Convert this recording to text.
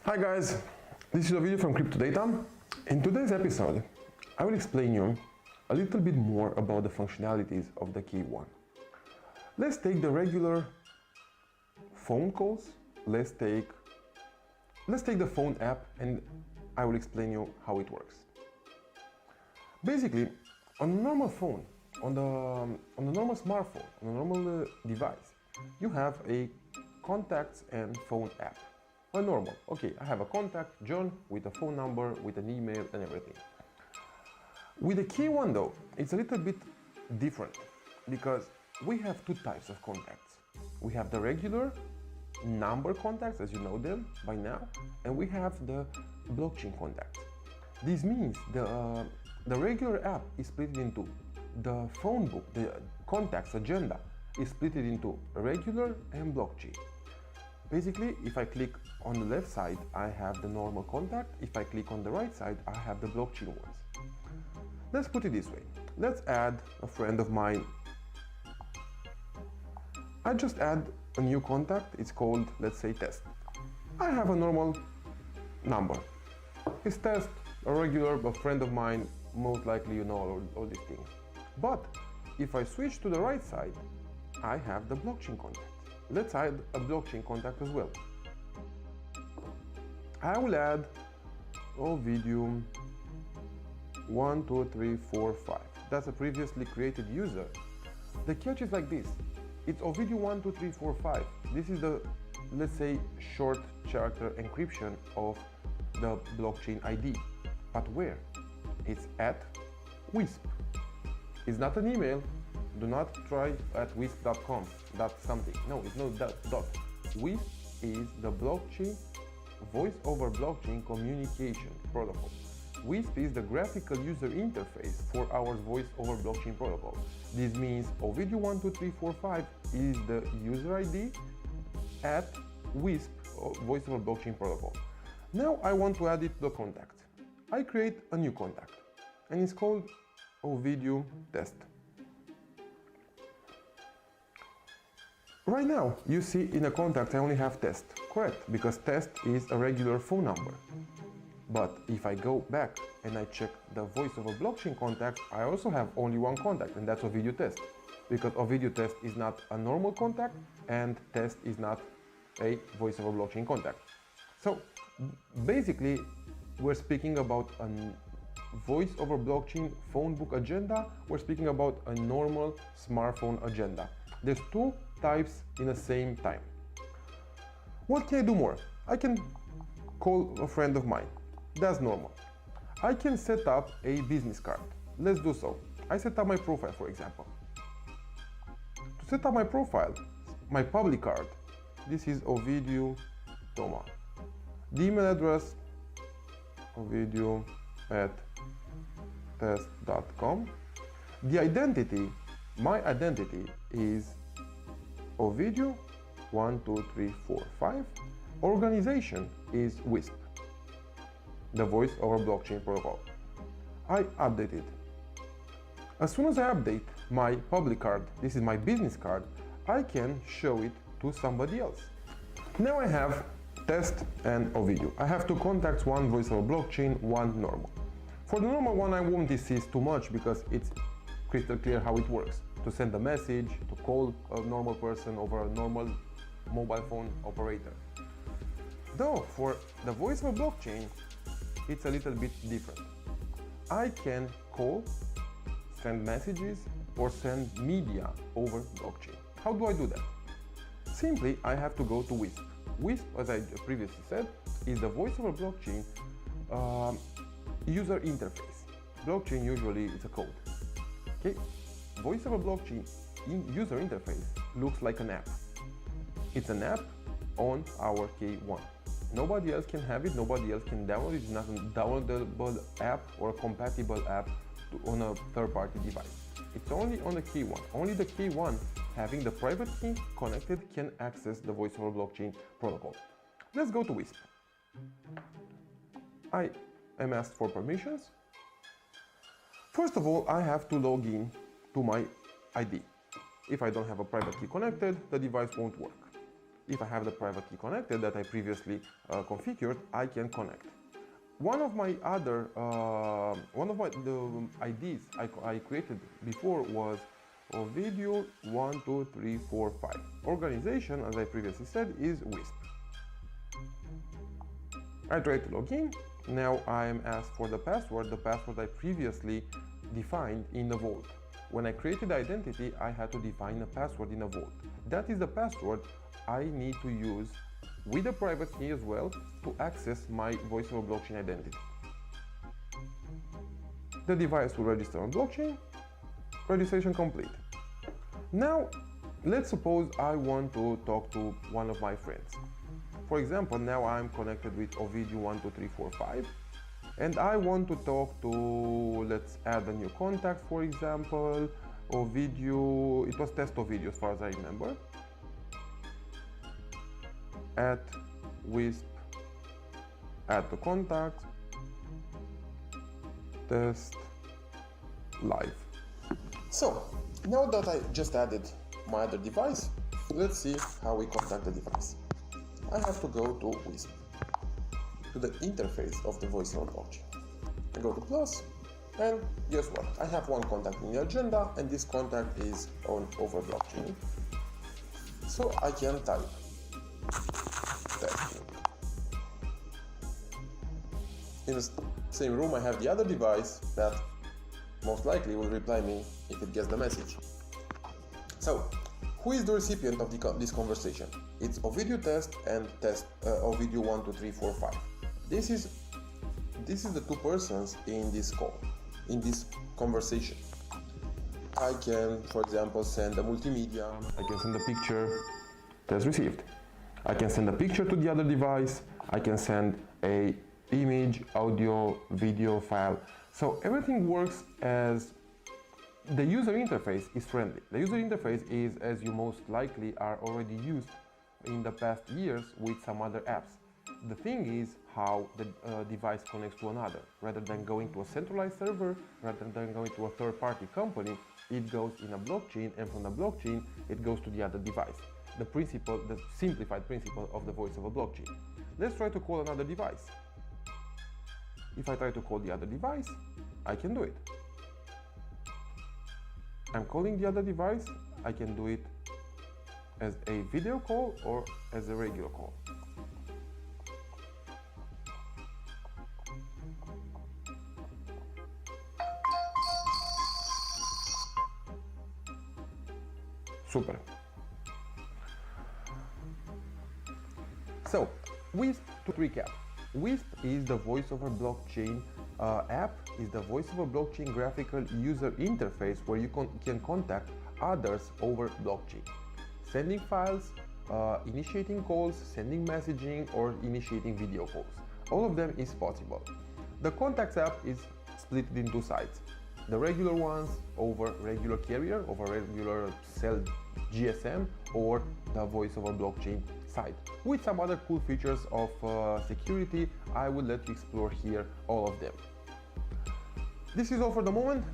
Hi guys, this is a video from Crypto Data. In today's episode, I will explain you a little bit more about the functionalities of the Key 1. Let's take the regular phone calls. Let's take the phone app and I will explain you how it works. Basically, on a normal phone, on the normal smartphone, on a normal device, you have a contacts and phone app. A normal, okay, I have a contact, John, with a phone number, with an email and everything. With the Key 1 though, it's a little bit different because we have two types of contacts. We have the regular number contacts, as you know them by now, and we have the blockchain contacts. This means the regular app is split into the phone book, the contacts agenda is split into regular and blockchain. Basically, if I click on the left side, I have the normal contact. If I click on the right side, I have the blockchain ones. Let's put it this way. Let's add a friend of mine. I just add a new contact. It's called, let's say, test. I have a normal number. It's test, a regular, a friend of mine. Most likely you know all these things. But if I switch to the right side, I have the blockchain contact. Let's add a blockchain contact as well. I will add Ovidium 1, 2, 3, 4, 5. That's a previously created user. The catch is like this. It's Ovidium 1, 2, 3, 4, 5. This is the, let's say, short character encryption of the blockchain ID. But where? It's at WISP. It's not an email. Do not try at wisp.com. That's something. No, it's not that dot. WISP is the blockchain, voice over blockchain communication protocol. WISP is the graphical user interface for our voice over blockchain protocol. This means Ovidium12345 is the user ID at WISP, voice over blockchain protocol. Now I want to add it to the contact. I create a new contact and it's called Ovidium test. Right now, you see in a contact I only have test, correct, because test is a regular phone number. But if I go back and I check the voice over blockchain contact, I also have only one contact, and that's Ovidium test, because Ovidium test is not a normal contact and test is not a voice over blockchain contact. So basically, we're speaking about a voice over blockchain phone book agenda. We're speaking about a normal smartphone agenda. There's two types in the same time. What can I do more? I can call a friend of mine. That's normal. I can set up a business card. Let's do so. I set up my profile, for example. To set up my profile, my public card, this is Ovidiu Toma. The email address, ovidiu@test.com. The identity, my identity is Ovidiu 1, 2, 3, 4, 5. Organization is WISP, the voice over blockchain protocol. I update it. As soon as I update my public card, this is my business card, I can show it to somebody else. Now I have test and Ovidiu. I have two contacts, one voice over blockchain, one normal. For the normal one, I won't insist too much because it's crystal clear how it works. To send a message, to call a normal person over a normal mobile phone operator. Though for the voice over blockchain, it's a little bit different. I can call, send messages, or send media over blockchain. How do I do that? Simply, I have to go to WISP. WISP, as I previously said, is the voice over blockchain user interface. Blockchain usually is a code. Okay? Voice over blockchain user interface looks like an app. It's an app on our K1. Nobody else can have it, nobody else can download it. It's not a downloadable app or a compatible app on a third-party device. It's only on the K1. Only the K1 having the private key connected can access the voice over blockchain protocol. Let's go to WISP. I am asked for permissions. First of all, I have to log in to my ID. If I don't have a private key connected, the device won't work. if I have the private key connected that I previously configured, I can connect. One of the IDs I created before was video 1, 2, 3, 4, 5. Organization, as I previously said, is WISP. I try to log in. Now I am asked for the password I previously defined in the vault. When I created the identity, I had to define a password in a vault. That is the password I need to use with a private key as well to access my voice over blockchain identity. The device will register on blockchain. Registration complete. Now, let's suppose I want to talk to one of my friends. For example, now I'm connected with Ovidio 1, 2, 3, 4, 5, and I want to talk to, let's add a new contact, for example, Ovidio, it was test Ovidio as far as I remember, at WISP, add the contact, test, live. So, now that I just added my other device, let's see how we contact the device. I have to go to WISP, to the interface of the voice over blockchain. I go to plus, and guess what? I have one contact in the agenda, and this contact is on over blockchain. So I can type testing. In the same room, I have the other device that most likely will reply me if it gets the message. So, who is the recipient of this conversation? It's Ovidio test and test Ovidio 1, 2, 3, 4, 5. This is the two persons in this call, in this conversation. I can, for example, send a multimedia. I can send a picture. Test received. I can send a picture to the other device. I can send a image, audio, video file. So everything works as the user interface is friendly. The user interface is, as you most likely are already used in the past years with some other apps. The thing is how the device connects to another. Rather than going to a centralized server, rather than going to a third-party company, it goes in a blockchain, and from the blockchain, it goes to the other device. The principle, the simplified principle of the voice over blockchain. Let's try to call another device. If I try to call the other device, I can do it. I'm calling the other device. I can do it as a video call or as a regular call. Super. So, WISP, to recap. WISP is the voice over blockchain app, is the voice over blockchain graphical user interface where you can contact others over blockchain. Sending files, initiating calls, sending messaging, or initiating video calls. All of them is possible. The Contacts app is split in two sides. The regular ones over regular carrier, over regular cell GSM, or the voice over blockchain side. With some other cool features of security, I will let you explore here all of them. This is all for the moment.